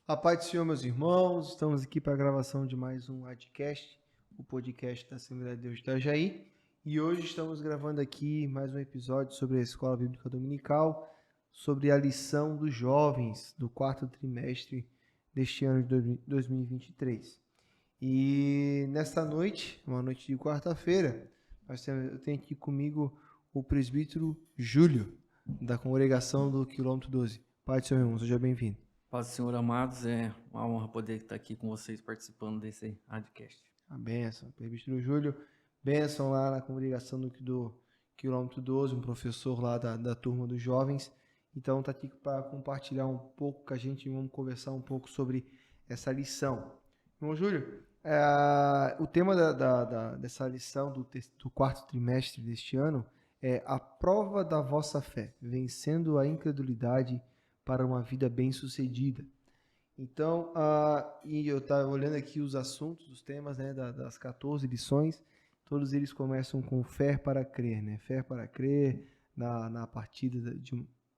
A paz do Senhor, meus irmãos, estamos aqui para a gravação de mais um podcast, o podcast da Assembleia de Deus de Itajaí. E hoje estamos gravando aqui mais um episódio sobre a Escola Bíblica Dominical, sobre a lição dos jovens do quarto trimestre deste ano de 2023. E nesta noite, uma noite de quarta-feira, eu tenho aqui comigo o presbítero Júlio, da congregação do quilômetro 12. Pai do Senhor, irmão, seja bem-vindo. Paz do Senhor, amados, é uma honra poder estar aqui com vocês participando desse podcast. A bênção, presbítero Júlio, bênção lá na congregação do quilômetro 12, um professor lá da turma dos jovens. Então está aqui para compartilhar um pouco com a gente, vamos conversar um pouco sobre essa lição. Irmão Júlio, o tema dessa lição do quarto trimestre deste ano é a prova da vossa fé, vencendo a incredulidade para uma vida bem-sucedida. Então, e eu estava olhando aqui os assuntos, os temas, né, das 14 lições, todos eles começam com fé para crer, né? Fé para crer na partida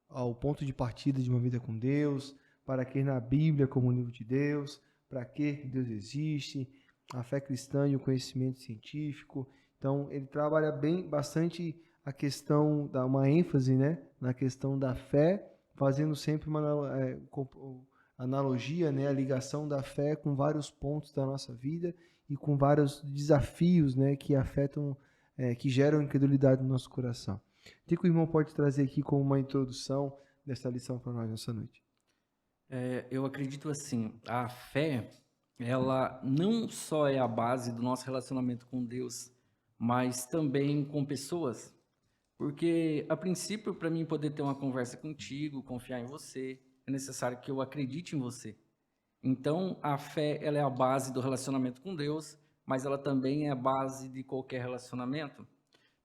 ao ponto de partida de uma vida com Deus, para crer na Bíblia como o livro de Deus, para que Deus existe, a fé cristã e o conhecimento científico. Então, ele trabalha bastante a questão, dá uma ênfase, né, na questão da fé, fazendo sempre uma analogia, né, a ligação da fé com vários pontos da nossa vida e com vários desafios, né, que afetam, que geram incredulidade no nosso coração. O que o irmão pode trazer aqui como uma introdução dessa lição para nós nessa noite? Eu acredito assim, a fé, ela não só é a base do nosso relacionamento com Deus, mas também com pessoas. Porque, a princípio, para mim poder ter uma conversa contigo, confiar em você, é necessário que eu acredite em você. Então, a fé, ela é a base do relacionamento com Deus, mas ela também é a base de qualquer relacionamento.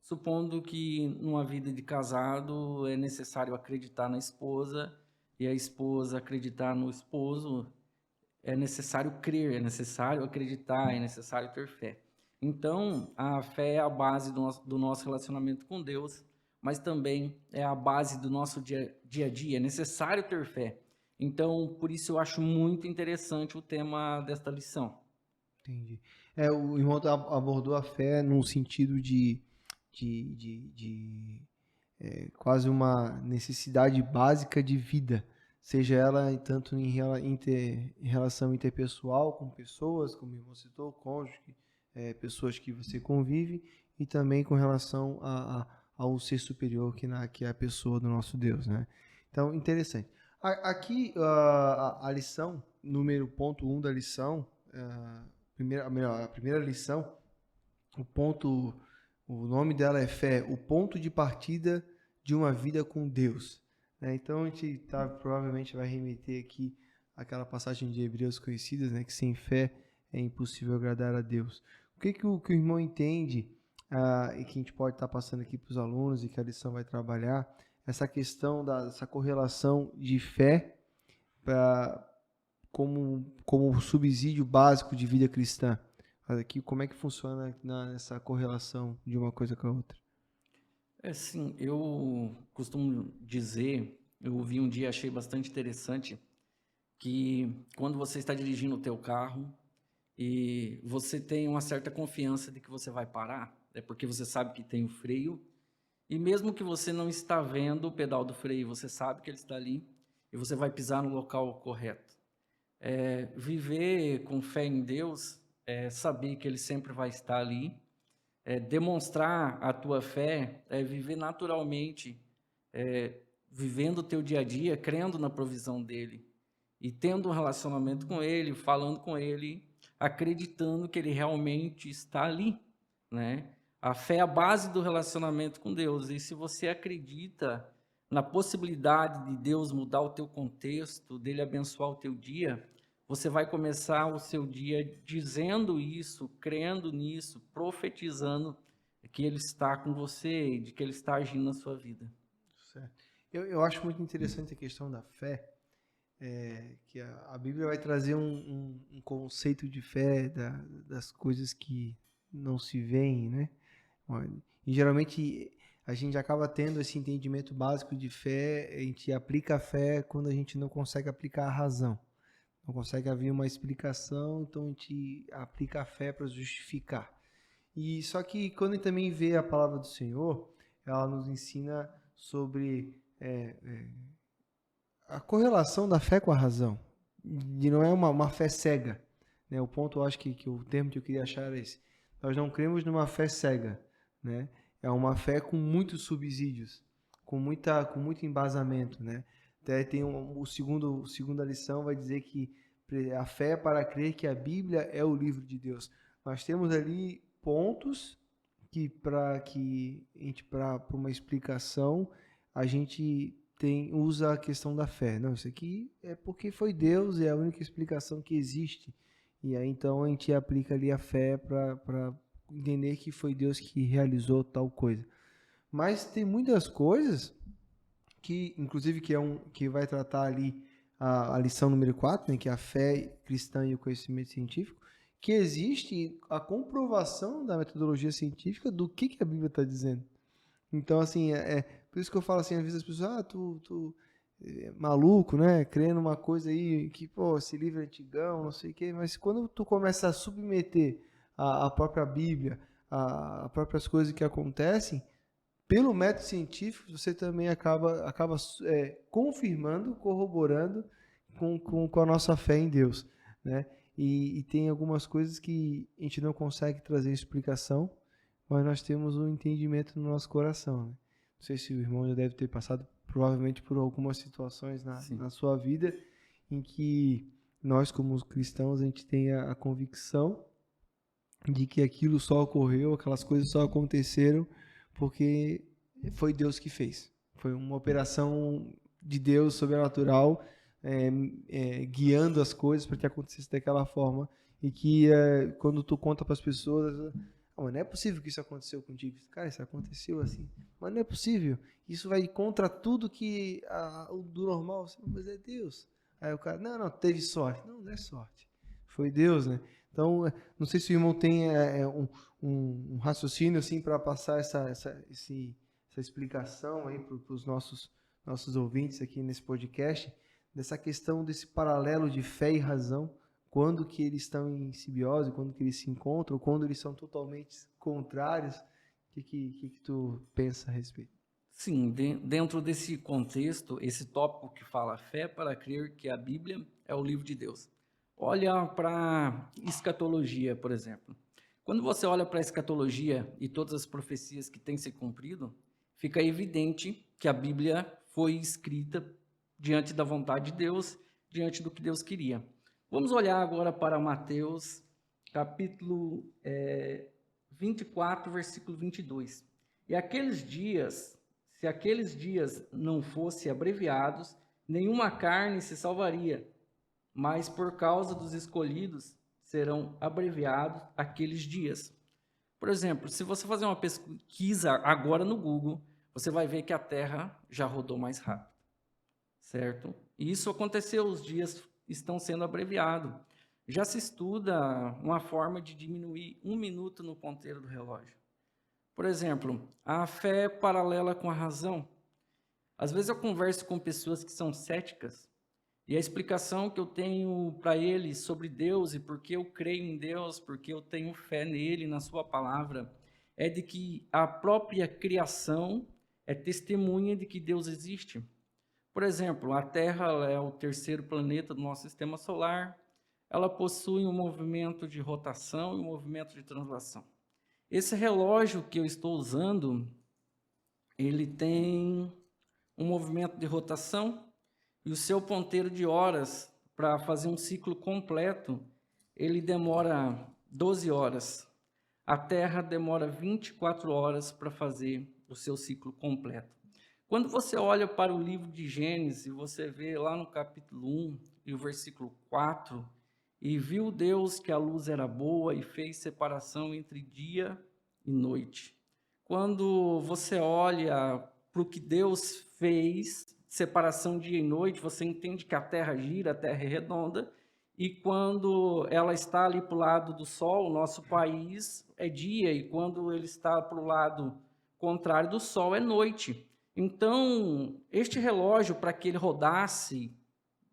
Supondo que numa vida de casado é necessário acreditar na esposa e a esposa acreditar no esposo, é necessário crer, é necessário acreditar, é necessário ter fé. Então, a fé é a base do nosso relacionamento com Deus, mas também é a base do nosso dia a dia. É necessário ter fé. Então, por isso eu acho muito interessante o tema desta lição. Entendi. O irmão abordou a fé num sentido de quase uma necessidade básica de vida, seja ela tanto em relação interpessoal com pessoas, como o irmão citou, cônjuge, pessoas que você convive, e também com relação ao ser superior que é a pessoa do nosso Deus, né? Então, interessante. Aqui, a lição, número ponto 1 da lição, a primeira lição, o nome dela é fé, o ponto de partida de uma vida com Deus. Né? Então a gente provavelmente vai remeter aqui àquela passagem de Hebreus conhecidas, né, que sem fé é impossível agradar a Deus. O que o irmão entende e que a gente pode estar passando aqui para os alunos e que a lição vai trabalhar, essa questão dessa correlação de fé como subsídio básico de vida cristã? Aqui, como é que funciona nessa correlação de uma coisa com a outra? Assim, eu costumo dizer, eu ouvi um dia, achei bastante interessante, que quando você está dirigindo o teu carro e você tem uma certa confiança de que você vai parar, é porque você sabe que tem o freio, e mesmo que você não está vendo o pedal do freio, você sabe que ele está ali e você vai pisar no local correto. Viver com fé em Deus é saber que Ele sempre vai estar ali. Demonstrar a tua fé é viver naturalmente, vivendo o teu dia a dia, crendo na provisão dEle e tendo um relacionamento com Ele, falando com Ele, acreditando que Ele realmente está ali, né? A fé é a base do relacionamento com Deus, e se você acredita na possibilidade de Deus mudar o teu contexto, dele abençoar o teu dia, você vai começar o seu dia dizendo isso, crendo nisso, profetizando que Ele está com você e de que Ele está agindo na sua vida. Certo. Eu acho muito interessante a questão da fé, que a Bíblia vai trazer um conceito de fé das coisas que não se veem, né? E geralmente a gente acaba tendo esse entendimento básico de fé, a gente aplica a fé quando a gente não consegue aplicar a razão. não consegue haver uma explicação, então a gente aplica a fé para justificar. E só que quando a gente também vê a palavra do Senhor, ela nos ensina sobre a correlação da fé com a razão. E não é uma fé cega. Né? O ponto, eu acho que o termo que eu queria achar era esse. Nós não cremos numa fé cega. Né? É uma fé com muitos subsídios, com muito embasamento. Né? Até tem segunda lição vai dizer que a fé é para crer que a Bíblia é o livro de Deus. Nós temos ali pontos que para uma explicação a gente usa a questão da fé. Não, isso aqui é porque foi Deus, é a única explicação que existe. E aí então a gente aplica ali a fé para entender que foi Deus que realizou tal coisa. Mas tem muitas coisas que, inclusive, que vai tratar ali a lição número 4, né, que é a fé cristã e o conhecimento científico, que existe a comprovação da metodologia científica do que a Bíblia está dizendo. Então, assim, por isso que eu falo assim, às vezes as pessoas, tu é maluco, né, crendo numa coisa aí, que, pô, esse livro é antigão, não sei o quê, mas quando tu começa a submeter a própria Bíblia, a próprias coisas que acontecem, pelo método científico, você também acaba confirmando, corroborando com a nossa fé em Deus, né? E tem algumas coisas que a gente não consegue trazer explicação, mas nós temos um entendimento no nosso coração. Né? Não sei se o irmão já deve ter passado provavelmente por algumas situações na sua vida em que nós, como cristãos, a gente tem a convicção de que aquilo só ocorreu, aquelas coisas só aconteceram porque foi Deus que fez. Foi uma operação de Deus sobrenatural guiando as coisas para que acontecesse daquela forma e que quando tu conta para as pessoas, mas não é possível que isso aconteceu contigo. Cara, isso aconteceu assim. Mas não é possível. Isso vai contra tudo que do normal. Mas é Deus. Aí o cara, não, teve sorte. Não é sorte. Foi Deus, né? Então, não sei se o irmão tem um raciocínio assim para passar essa explicação aí para os nossos ouvintes aqui nesse podcast, dessa questão desse paralelo de fé e razão, quando que eles estão em simbiose, quando que eles se encontram, quando eles são totalmente contrários. O que tu pensa a respeito? Sim, dentro desse contexto, esse tópico que fala fé para crer que a Bíblia é o livro de Deus. Olha para escatologia, por exemplo. Quando você olha para a escatologia e todas as profecias que têm se cumprido, fica evidente que a Bíblia foi escrita diante da vontade de Deus, diante do que Deus queria. Vamos olhar agora para Mateus, capítulo 24, versículo 22. E aqueles dias, se aqueles dias não fossem abreviados, nenhuma carne se salvaria, mas por causa dos escolhidos serão abreviados aqueles dias. Por exemplo, se você fazer uma pesquisa agora no Google, você vai ver que a Terra já rodou mais rápido, certo? E isso aconteceu, os dias estão sendo abreviados. Já se estuda uma forma de diminuir 1 minuto no ponteiro do relógio. Por exemplo, a fé paralela com a razão. Às vezes eu converso com pessoas que são céticas e a explicação que eu tenho para eles sobre Deus e por que eu creio em Deus, porque eu tenho fé nele, na sua palavra, é de que a própria criação é testemunha de que Deus existe. Por exemplo, a Terra é o terceiro planeta do nosso sistema solar. Ela possui um movimento de rotação e um movimento de translação. Esse relógio que eu estou usando, ele tem um movimento de rotação e o seu ponteiro de horas para fazer um ciclo completo, ele demora 12 horas. A Terra demora 24 horas para fazer o seu ciclo completo. Quando você olha para o livro de Gênesis, você vê lá no capítulo 1 e o versículo 4, e viu Deus que a luz era boa e fez separação entre dia e noite. Quando você olha para o que Deus fez, separação dia e noite, você entende que a Terra gira, a Terra é redonda, e quando ela está ali para o lado do Sol, o nosso país é dia, e quando ele está para o lado contrário do Sol é noite. Então, este relógio, para que ele rodasse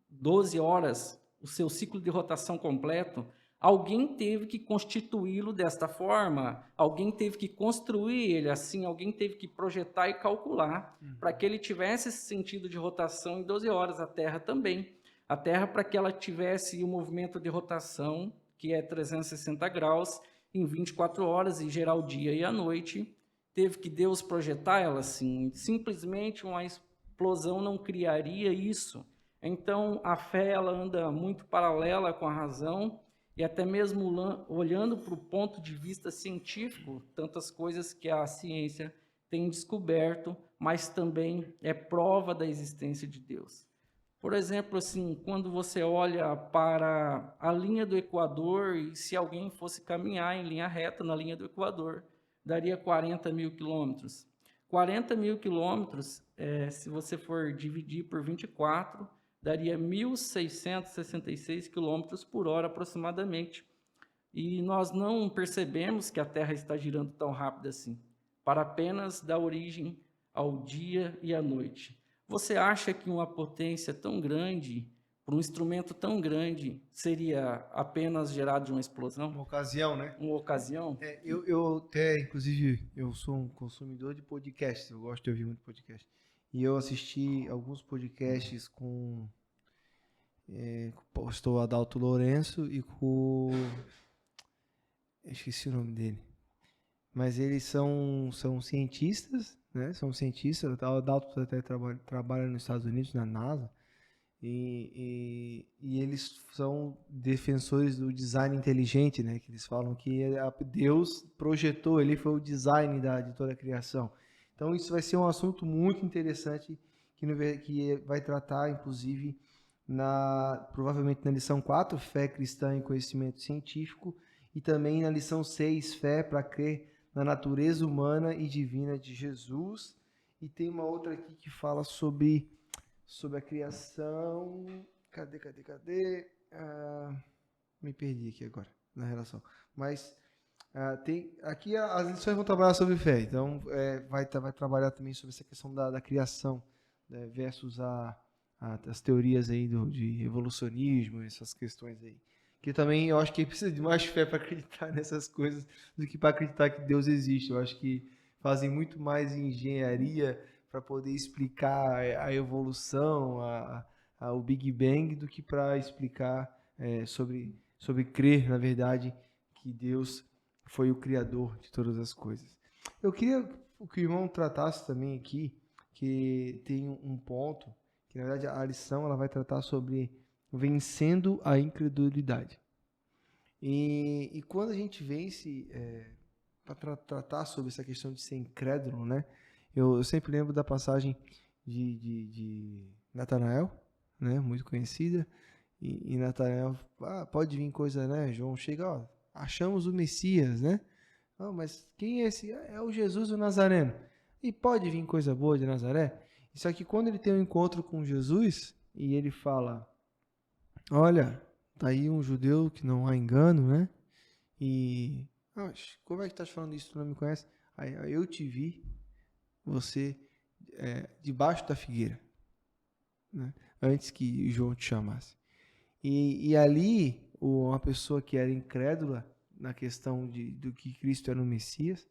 12 horas, o seu ciclo de rotação completo, alguém teve que constituí-lo desta forma, alguém teve que construir ele assim, alguém teve que projetar e calcular para que ele tivesse esse sentido de rotação em 12 horas, a Terra também. A Terra, para que ela tivesse o movimento de rotação, que é 360 graus, em 24 horas, e gerar o dia e a noite, teve que Deus projetar ela assim. Simplesmente uma explosão não criaria isso. Então, a fé ela anda muito paralela com a razão, e até mesmo olhando para o ponto de vista científico, tantas coisas que a ciência tem descoberto, mas também é prova da existência de Deus. Por exemplo, assim, quando você olha para a linha do Equador, e se alguém fosse caminhar em linha reta na linha do Equador, daria 40 mil quilômetros. 40 mil quilômetros, se você for dividir por 24, daria 1.666 quilômetros por hora aproximadamente. E nós não percebemos que a Terra está girando tão rápido assim, para apenas dar origem ao dia e à noite. Você acha que uma potência tão grande, para um instrumento tão grande, seria apenas gerado de uma explosão? Uma ocasião, né? Uma ocasião? Eu até, inclusive, eu sou um consumidor de podcasts, eu gosto de ouvir muito podcast. E eu assisti alguns podcasts com o pastor Adalto Lourenço e com... eu esqueci o nome dele. Mas eles são cientistas, né? São cientistas. O Adalto até trabalha nos Estados Unidos, na NASA. E eles são defensores do design inteligente, né? Que eles falam que Deus projetou, ele foi o design de toda a criação. Então isso vai ser um assunto muito interessante que vai tratar, inclusive, provavelmente na lição 4, fé cristã e conhecimento científico, e também na lição 6, fé para crer na natureza humana e divina de Jesus. E tem uma outra aqui que fala sobre a criação. Cadê? Me perdi aqui agora na relação. Mas aqui as lições vão trabalhar sobre fé. Então vai trabalhar também sobre essa questão da criação, né, versus as teorias aí de evolucionismo, essas questões aí. Que também eu acho que precisa de mais fé para acreditar nessas coisas do que para acreditar que Deus existe. Eu acho que fazem muito mais engenharia para poder explicar a evolução, o Big Bang, do que para explicar sobre crer, na verdade, que Deus foi o Criador de todas as coisas. Eu queria que o irmão tratasse também aqui, que tem um ponto, que na verdade a lição ela vai tratar sobre vencendo a incredulidade. E quando a gente vence, para tratar sobre essa questão de ser incrédulo, né? Eu sempre lembro da passagem de Natanael, né? Muito conhecida. E Natanael, pode vir coisa, né? João chega, ó, achamos o Messias, né? Mas quem é esse? É o Jesus o Nazareno. E pode vir coisa boa de Nazaré? Só que quando ele tem um encontro com Jesus e ele fala, olha, tá aí um judeu que não há engano, né? E, como é que estás falando isso? Tu não me conhece? Aí eu te vi, você debaixo da figueira, né? Antes que João te chamasse. E ali, uma pessoa que era incrédula na questão do que Cristo era o Messias,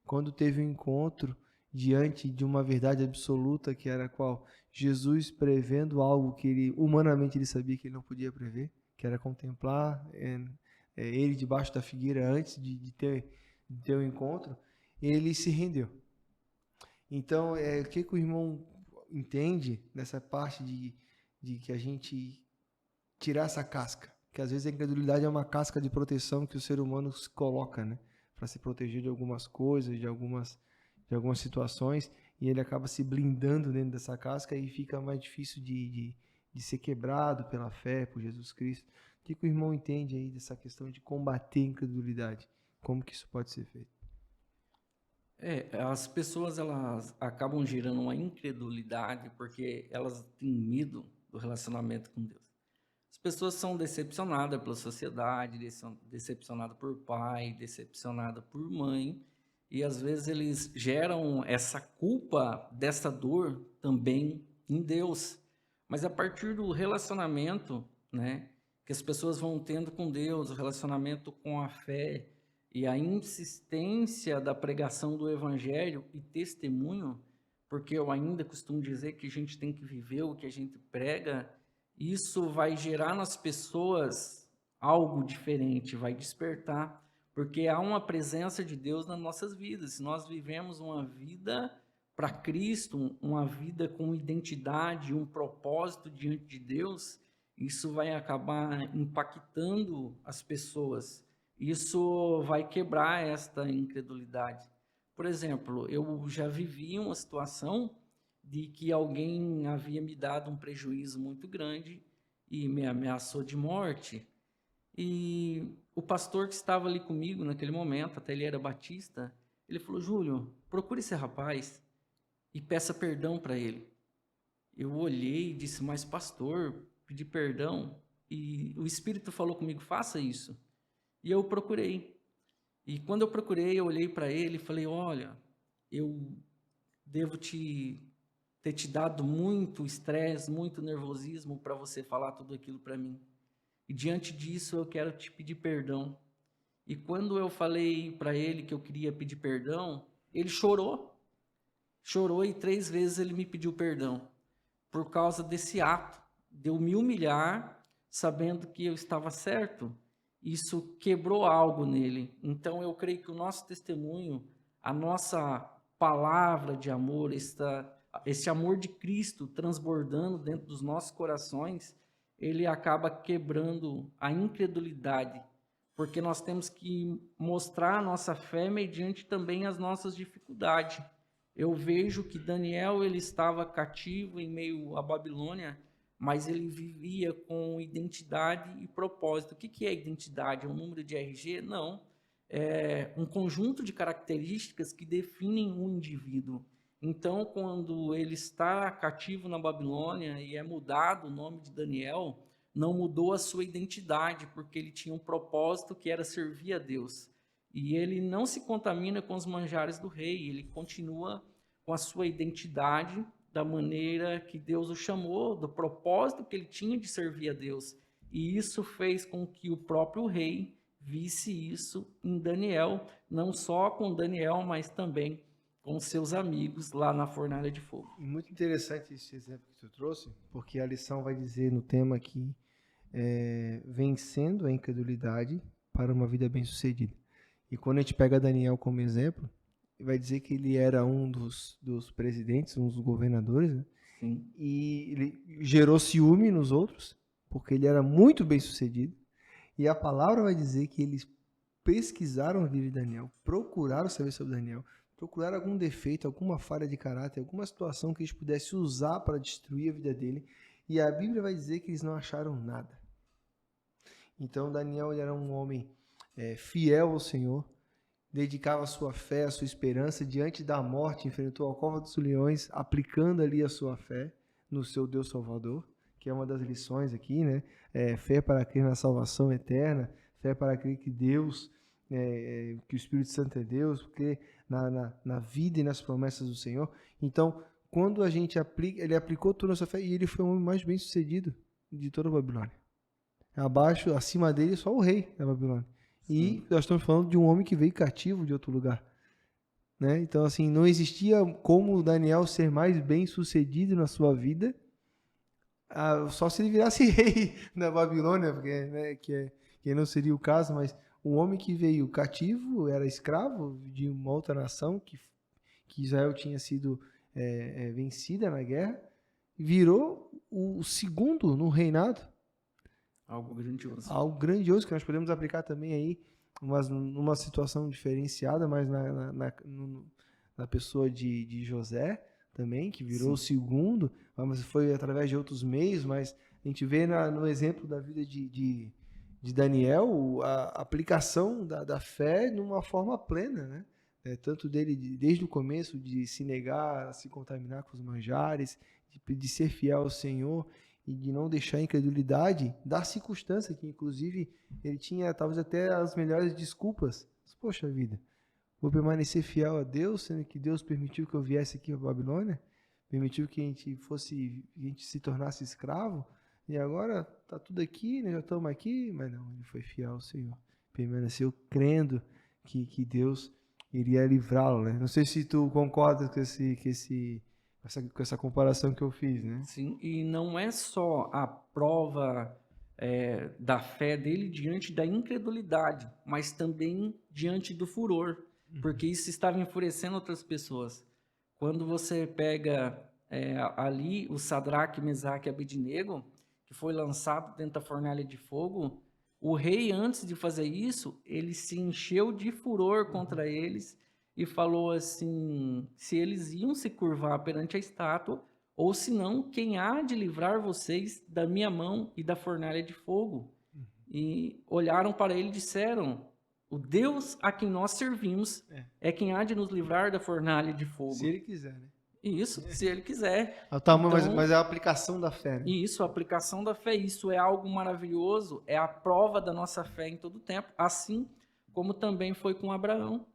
quando teve um encontro diante de uma verdade absoluta, que era qual? Jesus prevendo algo que humanamente ele sabia que ele não podia prever, que era contemplar ele debaixo da figueira antes de ter o encontro, ele se rendeu. Então, o que o irmão entende nessa parte de que a gente tirar essa casca? Que às vezes a incredulidade é uma casca de proteção que o ser humano se coloca, né? Para se proteger de algumas coisas, de algumas situações, e ele acaba se blindando dentro dessa casca e fica mais difícil de ser quebrado pela fé, por Jesus Cristo. O que o irmão entende aí dessa questão de combater a incredulidade? Como que isso pode ser feito? As pessoas elas acabam gerando uma incredulidade porque elas têm medo do relacionamento com Deus. As pessoas são decepcionadas pela sociedade, decepcionadas por pai, decepcionadas por mãe, e às vezes eles geram essa culpa dessa dor também em Deus. Mas a partir do relacionamento, né, que as pessoas vão tendo com Deus, o relacionamento com a fé e a insistência da pregação do evangelho e testemunho, porque eu ainda costumo dizer que a gente tem que viver o que a gente prega, isso vai gerar nas pessoas algo diferente, vai despertar, porque há uma presença de Deus nas nossas vidas. Se nós vivemos uma vida para Cristo, uma vida com identidade, um propósito diante de Deus, isso vai acabar impactando as pessoas. Isso vai quebrar esta incredulidade. Por exemplo, eu já vivi uma situação de que alguém havia me dado um prejuízo muito grande e me ameaçou de morte. E o pastor que estava ali comigo naquele momento, até ele era batista, ele falou: Júlio, procure esse rapaz e peça perdão para ele. Eu olhei e disse: mas pastor, pedir perdão? E o Espírito falou comigo: faça isso. E eu procurei. E quando eu procurei, eu olhei para ele e falei: olha, eu devo ter te dado muito estresse, muito nervosismo para você falar tudo aquilo para mim. E diante disso eu quero te pedir perdão. E quando eu falei para ele que eu queria pedir perdão, ele chorou. Chorou e 3 vezes ele me pediu perdão. Por causa desse ato, de eu me humilhar, sabendo que eu estava certo. Isso quebrou algo nele. Então eu creio que o nosso testemunho, a nossa palavra de amor, esse amor de Cristo transbordando dentro dos nossos corações, ele acaba quebrando a incredulidade, porque nós temos que mostrar a nossa fé mediante também as nossas dificuldades. Eu vejo que Daniel ele estava cativo em meio à Babilônia, mas ele vivia com identidade e propósito. O que é identidade? É um número de RG? Não. É um conjunto de características que definem um indivíduo. Então, quando ele está cativo na Babilônia e é mudado o nome de Daniel, não mudou a sua identidade, porque ele tinha um propósito que era servir a Deus. E ele não se contamina com os manjares do rei, ele continua com a sua identidade da maneira que Deus o chamou, do propósito que ele tinha de servir a Deus. E isso fez com que o próprio rei visse isso em Daniel, não só com Daniel, mas também com seus amigos lá na fornalha de fogo. Muito interessante esse exemplo que tu trouxe, porque a lição vai dizer no tema aqui, vencendo a incredulidade para uma vida bem-sucedida. E quando a gente pega Daniel como exemplo, vai dizer que ele era um dos presidentes, um dos governadores, né? Sim. E ele gerou ciúme nos outros, porque ele era muito bem-sucedido. E a palavra vai dizer que eles pesquisaram a vida de Daniel, procuraram saber sobre Daniel, procuraram algum defeito, alguma falha de caráter, alguma situação que eles pudessem usar para destruir a vida dele. E a Bíblia vai dizer que eles não acharam nada. Então Daniel ele era um homem fiel ao Senhor, dedicava a sua fé, a sua esperança diante da morte, enfrentou a cova dos leões, aplicando ali a sua fé no seu Deus Salvador, que é uma das lições aqui, né? Fé para crer na salvação eterna, fé para crer que Deus, que o Espírito Santo é Deus, crer na vida e nas promessas do Senhor. Então, quando a gente aplica, ele aplicou toda a sua fé e ele foi o homem mais bem sucedido de toda a Babilônia. Acima dele, só o rei da Babilônia. E sim, nós estamos falando de um homem que veio cativo de outro lugar, né? Então, assim, não existia como Daniel ser mais bem sucedido na sua vida, só se ele virasse rei da Babilônia, porque, né, que não seria o caso, mas um homem que veio cativo, era escravo de uma outra nação, que Israel tinha sido vencida na guerra, virou o segundo no reinado. Algo grandioso. Algo grandioso que nós podemos aplicar também aí, mas numa situação diferenciada, mas na pessoa de José também, que virou o segundo, mas foi através de outros meios, mas a gente vê no exemplo da vida de Daniel a aplicação da fé numa forma plena, né? Tanto dele, desde o começo, de se negar, a se contaminar com os manjares, de ser fiel ao Senhor, e de não deixar a incredulidade da circunstância, que inclusive ele tinha talvez até as melhores desculpas. Poxa vida, vou permanecer fiel a Deus, sendo que Deus permitiu que eu viesse aqui a Babilônia, permitiu que a gente se tornasse escravo, E agora tá tudo aqui, né? Já estamos aqui, mas não, ele foi fiel ao Senhor. Permaneceu crendo que Deus iria livrá-lo, né? Não sei se tu concordas com essa comparação que eu fiz, né? Sim, e não é só a prova da fé dele diante da incredulidade, mas também diante do furor, porque isso estava enfurecendo outras pessoas. Quando você pega ali o Sadraque, Mesaque e Abednego, que foi lançado dentro da fornalha de fogo, o rei, antes de fazer isso, ele se encheu de furor contra eles e falou assim, se eles iam se curvar perante a estátua, ou senão, quem há de livrar vocês da minha mão e da fornalha de fogo? E olharam para ele e disseram, o Deus a quem nós servimos é quem há de nos livrar da fornalha de fogo. Se ele quiser, né? Isso, se ele quiser. O tamanho, Então, mas é a aplicação da fé, né? isso, a aplicação da fé, isso é algo maravilhoso, é a prova da nossa fé em todo tempo, assim como também foi com Abraão,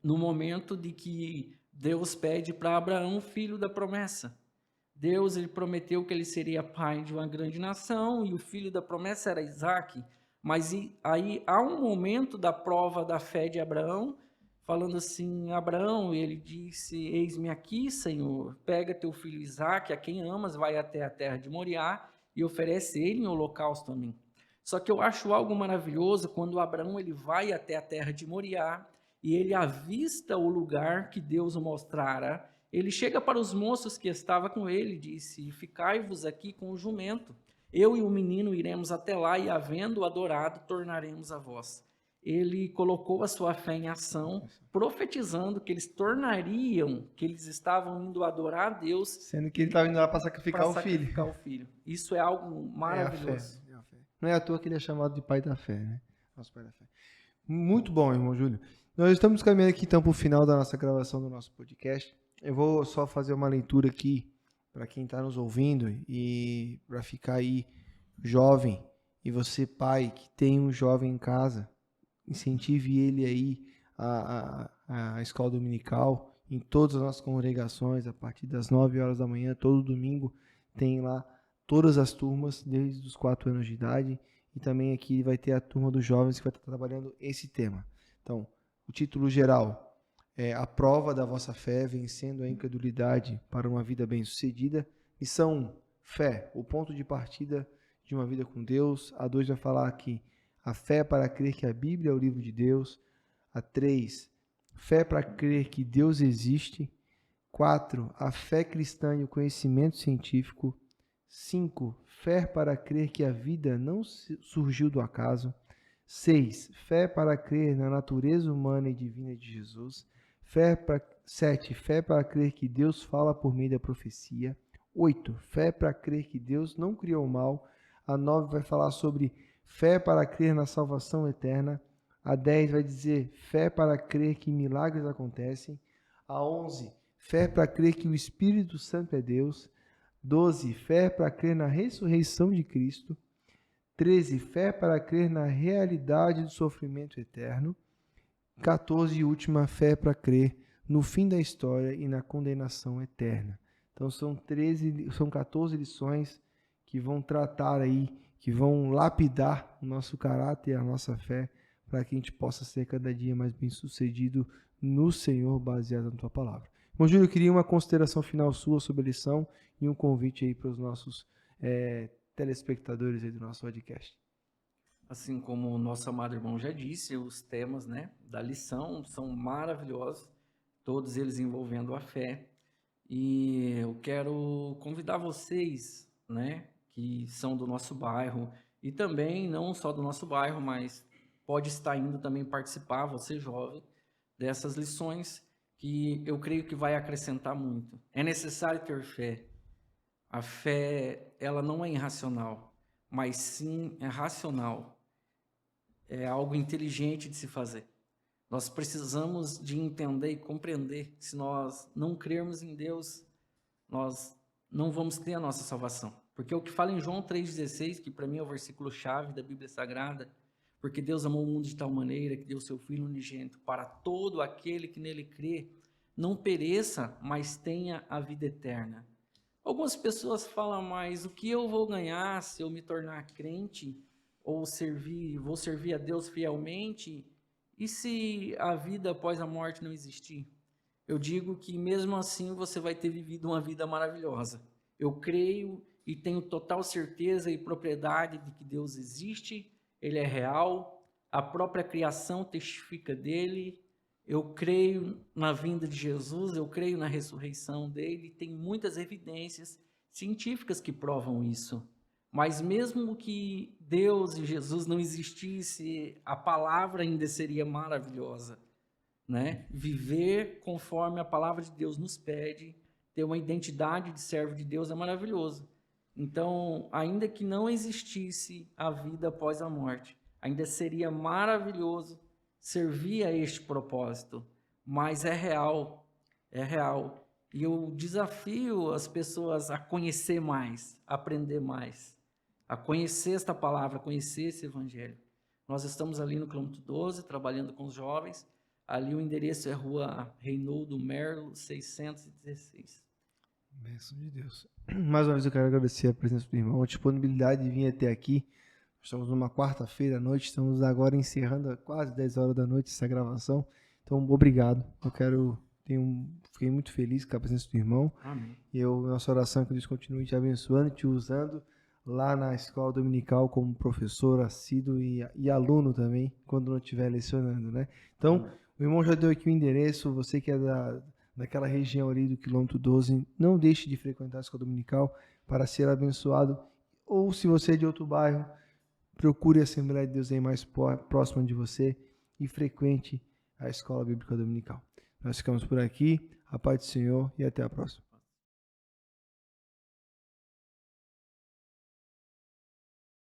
no momento de que Deus pede para Abraão, filho da promessa. Deus ele prometeu que ele seria pai de uma grande nação e o filho da promessa era Isaque. Mas aí há um momento da prova da fé de Abraão, falando assim, Abraão, ele disse, eis-me aqui, Senhor, pega teu filho Isaque, a quem amas, vai até a terra de Moriá e oferece ele em holocausto a mim. Só que eu acho algo maravilhoso quando Abraão ele vai até a terra de Moriá e ele avista o lugar que Deus o mostrara. Ele chega para os moços que estavam com ele e disse, ficai-vos aqui com o jumento. Eu e o menino iremos até lá e, havendo adorado, tornaremos a vós. Ele colocou a sua fé em ação, profetizando que eles tornariam, que eles estavam indo adorar a Deus. Sendo que ele estava indo lá para sacrificar o filho. Isso é algo maravilhoso. É a fé. Não é à toa que ele é chamado de pai da fé, né? Nosso pai da fé. Muito bom, irmão Júlio. Nós estamos caminhando aqui então para o final da nossa gravação do nosso podcast. Eu vou só fazer uma leitura aqui para quem está nos ouvindo e para ficar aí jovem e você pai que tem um jovem em casa, incentive ele aí a escola dominical em todas as nossas congregações a partir das 9 horas da manhã, todo domingo tem lá todas as turmas desde os 4 anos de idade e também aqui vai ter a turma dos jovens que vai estar trabalhando esse tema. Então, o título geral é a prova da vossa fé, vencendo a incredulidade para uma vida bem-sucedida. Missão 1, fé, o ponto de partida de uma vida com Deus. A 2 vai falar aqui a fé para crer que a Bíblia é o livro de Deus. A 3, fé para crer que Deus existe. 4, a fé cristã e o conhecimento científico. 5, fé para crer que a vida não surgiu do acaso. 6, fé para crer na natureza humana e divina de Jesus. 7, fé para crer que Deus fala por meio da profecia. 8, fé para crer que Deus não criou o mal. A 9 vai falar sobre fé para crer na salvação eterna. A 10 vai dizer fé para crer que milagres acontecem. A 11, fé para crer que o Espírito Santo é Deus. 12, fé para crer na ressurreição de Cristo. 13, fé para crer na realidade do sofrimento eterno. 14, e última, fé para crer no fim da história e na condenação eterna. Então são 14 lições que vão tratar aí, que vão lapidar o nosso caráter e a nossa fé para que a gente possa ser cada dia mais bem-sucedido no Senhor, baseado na tua palavra. Bom, Júlio, eu queria uma consideração final sua sobre a lição e um convite aí para os nossos telespectadores aí do nosso podcast. Assim como o nosso amado irmão já disse, os temas, né, da lição são maravilhosos, todos eles envolvendo a fé. E eu quero convidar vocês, né, que são do nosso bairro, e também não só do nosso bairro, mas pode estar indo também participar, você jovem, dessas lições que eu creio que vai acrescentar muito. É necessário ter fé. A fé, ela não é irracional, mas sim é racional. É algo inteligente de se fazer. Nós precisamos de entender e compreender. Se nós não crermos em Deus, nós não vamos ter a nossa salvação. Porque o que fala em João 3,16, que para mim é o versículo-chave da Bíblia Sagrada, porque Deus amou o mundo de tal maneira que deu seu Filho unigênito para todo aquele que nele crê, não pereça, mas tenha a vida eterna. Algumas pessoas falam, mas o que eu vou ganhar se eu me tornar crente ou vou servir a Deus fielmente? E se a vida após a morte não existir? Eu digo que mesmo assim você vai ter vivido uma vida maravilhosa. Eu creio e tenho total certeza e propriedade de que Deus existe, Ele é real, a própria criação testifica dele. Eu creio na vinda de Jesus, eu creio na ressurreição dele, tem muitas evidências científicas que provam isso. Mas mesmo que Deus e Jesus não existisse, a palavra ainda seria maravilhosa, né? Viver conforme a palavra de Deus nos pede, ter uma identidade de servo de Deus é maravilhoso. Então, ainda que não existisse a vida após a morte, ainda seria maravilhoso servir a este propósito, mas é real, é real. E eu desafio as pessoas a conhecer mais, a aprender mais, a conhecer esta palavra, a conhecer esse evangelho. Nós estamos ali no quilômetro 12, trabalhando com os jovens. Ali o endereço é Rua Reinaldo Merlo, 616. Bênção de Deus. Mais uma vez eu quero agradecer a presença do irmão, a disponibilidade de vir até aqui. Estamos numa quarta-feira à noite, estamos agora encerrando quase 10 horas da noite essa gravação. Então, obrigado. Fiquei muito feliz com a presença do irmão. Amém. Nossa oração é que Deus continue te abençoando, te usando lá na escola dominical como professor assíduo e aluno também, quando não estiver lecionando, né? Então, o irmão já deu aqui o endereço, você que é daquela região ali do quilômetro 12, não deixe de frequentar a escola dominical para ser abençoado. Ou se você é de outro bairro, procure a Assembleia de Deus aí mais próxima de você e frequente a escola bíblica dominical. Nós ficamos por aqui, a paz do Senhor e até a próxima.